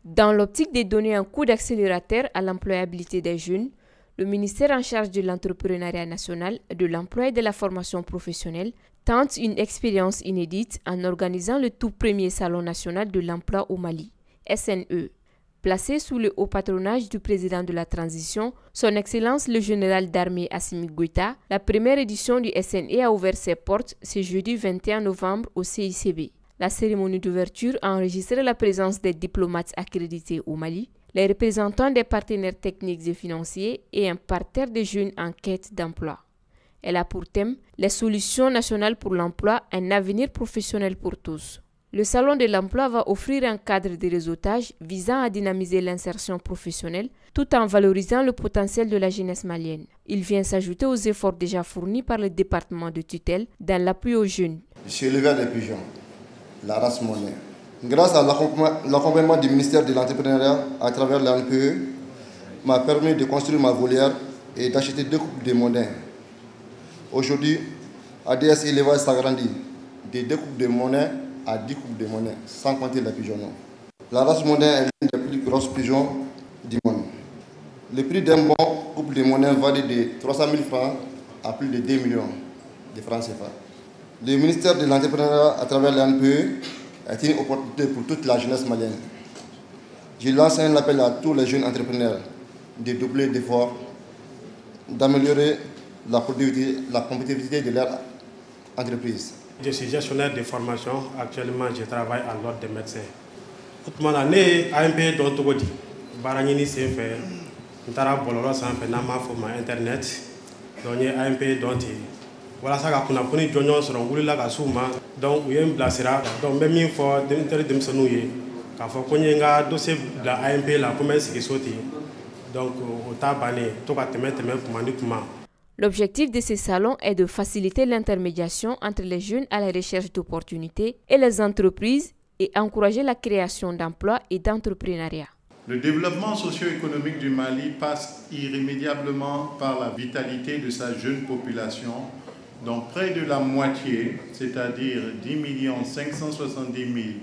Dans l'optique de donner un coup d'accélérateur à l'employabilité des jeunes, le ministère en charge de l'entrepreneuriat national, de l'emploi et de la formation professionnelle tente une expérience inédite en organisant le tout premier Salon national de l'emploi au Mali, SNE. Placé sous le haut patronage du président de la transition, son Excellence le général d'armée Assimi Goïta, la première édition du SNE a ouvert ses portes ce jeudi 21 novembre au CICB. La cérémonie d'ouverture a enregistré la présence des diplomates accrédités au Mali, les représentants des partenaires techniques et financiers et un parterre de jeunes en quête d'emploi. Elle a pour thème « Les solutions nationales pour l'emploi, un avenir professionnel pour tous ». Le Salon de l'emploi va offrir un cadre de réseautage visant à dynamiser l'insertion professionnelle tout en valorisant le potentiel de la jeunesse malienne. Il vient s'ajouter aux efforts déjà fournis par le département de tutelle dans l'appui aux jeunes. Je suis éleveur de pigeons, la race monnaie. Grâce à l'accompagnement du ministère de l'Entrepreneuriat à travers l'ANPE, m'a permis de construire ma volière et d'acheter 2 coupes de monnaie. Aujourd'hui, ADS Élevage s'agrandit de 2 coupes de monnaie à 10 coupes de monnaie, sans compter les pigeons. La race monnaie est l'une des plus grosses pigeons du monde. Le prix d'un bon couple de monnaie varie de 300 000 francs à plus de 2 millions de francs CFA. Le ministère de l'Entrepreneuriat à travers l'ANPE est une opportunité pour toute la jeunesse malienne. Je lance un appel à tous les jeunes entrepreneurs de doubler d'efforts, d'améliorer la compétitivité de leur entreprise. Je suis gestionnaire de formation. Actuellement, je travaille à l'ordre des médecins. Otumana ne AMP don togodi baranyini senfe ntara bololo sanfe na ma fo ma internet donye AMP don ti wala saka kuna kuni jonyo soro wulila ka suma donc uyem blasira donc même min fo dem sonu ye ka fo konye nga dossier la AMP la comme siki soti donc o tabane to ka teme kuma ni kuma. L'objectif de ce salon est de faciliter l'intermédiation entre les jeunes à la recherche d'opportunités et les entreprises et encourager la création d'emplois et d'entrepreneuriat. Le développement socio-économique du Mali passe irrémédiablement par la vitalité de sa jeune population, dont près de la moitié, c'est-à-dire 10 570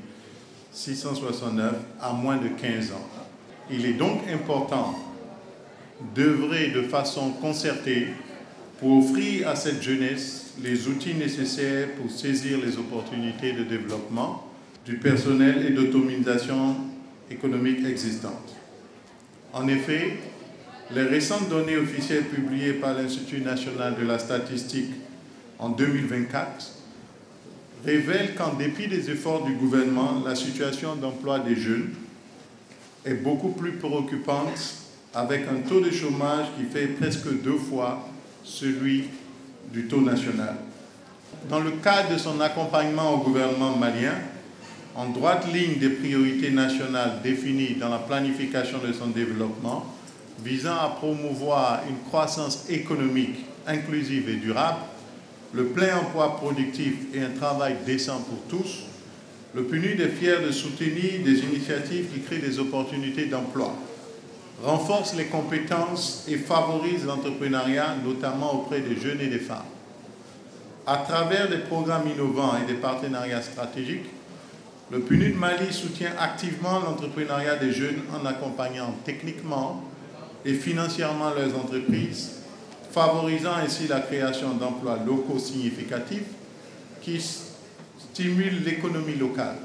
669, a moins de 15 ans. Il est donc important d'œuvrer de façon concertée pour offrir à cette jeunesse les outils nécessaires pour saisir les opportunités de développement du personnel et d'autonomisation économique existantes. En effet, les récentes données officielles publiées par l'Institut national de la statistique en 2024 révèlent qu'en dépit des efforts du gouvernement, la situation d'emploi des jeunes est beaucoup plus préoccupante, avec un taux de chômage qui fait presque 2 fois celui du taux national. Dans le cadre de son accompagnement au gouvernement malien, en droite ligne des priorités nationales définies dans la planification de son développement, visant à promouvoir une croissance économique inclusive et durable, le plein emploi productif et un travail décent pour tous, le PNUD est fier de soutenir des initiatives qui créent des opportunités d'emploi, renforce les compétences et favorise l'entrepreneuriat, notamment auprès des jeunes et des femmes. À travers des programmes innovants et des partenariats stratégiques, le PNUD Mali soutient activement l'entrepreneuriat des jeunes en accompagnant techniquement et financièrement leurs entreprises, favorisant ainsi la création d'emplois locaux significatifs qui stimulent l'économie locale.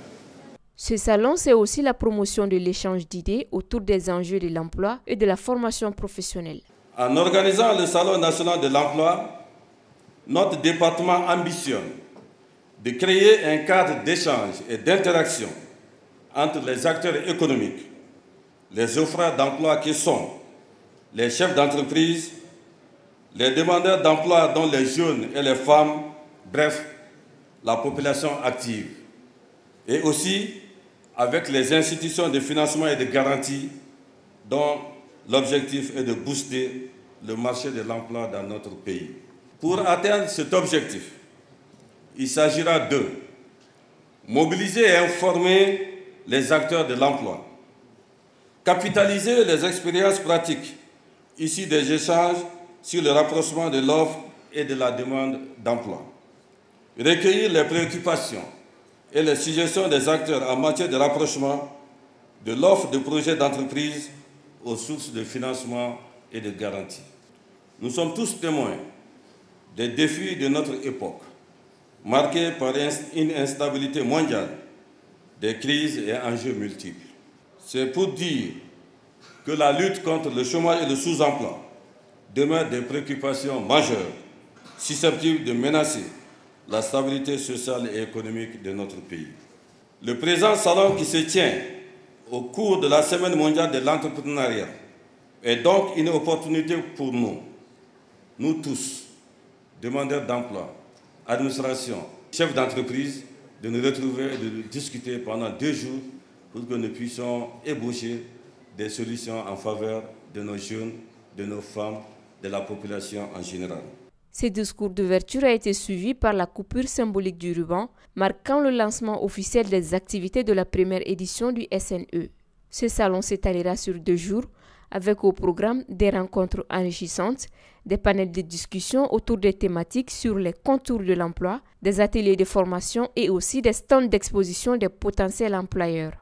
Ce salon, c'est aussi la promotion de l'échange d'idées autour des enjeux de l'emploi et de la formation professionnelle. En organisant le Salon national de l'emploi, notre département ambitionne de créer un cadre d'échange et d'interaction entre les acteurs économiques, les offreurs d'emploi qui sont les chefs d'entreprise, les demandeurs d'emploi dont les jeunes et les femmes, bref, la population active, et aussi avec les institutions de financement et de garantie dont l'objectif est de booster le marché de l'emploi dans notre pays. Pour atteindre cet objectif, il s'agira de mobiliser et informer les acteurs de l'emploi, capitaliser les expériences pratiques issues des échanges sur le rapprochement de l'offre et de la demande d'emploi, recueillir les préoccupations et les suggestions des acteurs en matière de rapprochement, de l'offre de projets d'entreprise aux sources de financement et de garantie. Nous sommes tous témoins des défis de notre époque, marqués par une instabilité mondiale, des crises et enjeux multiples. C'est pour dire que la lutte contre le chômage et le sous-emploi demeure des préoccupations majeures, susceptibles de menacer la stabilité sociale et économique de notre pays. Le présent salon qui se tient au cours de la Semaine mondiale de l'entrepreneuriat est donc une opportunité pour nous tous, demandeurs d'emploi, administration, chefs d'entreprise, de nous retrouver et de discuter pendant 2 jours pour que nous puissions ébaucher des solutions en faveur de nos jeunes, de nos femmes, de la population en général. Ce discours d'ouverture a été suivi par la coupure symbolique du ruban, marquant le lancement officiel des activités de la première édition du SNE. Ce salon s'étalera sur 2 jours, avec au programme des rencontres enrichissantes, des panels de discussion autour des thématiques sur les contours de l'emploi, des ateliers de formation et aussi des stands d'exposition des potentiels employeurs.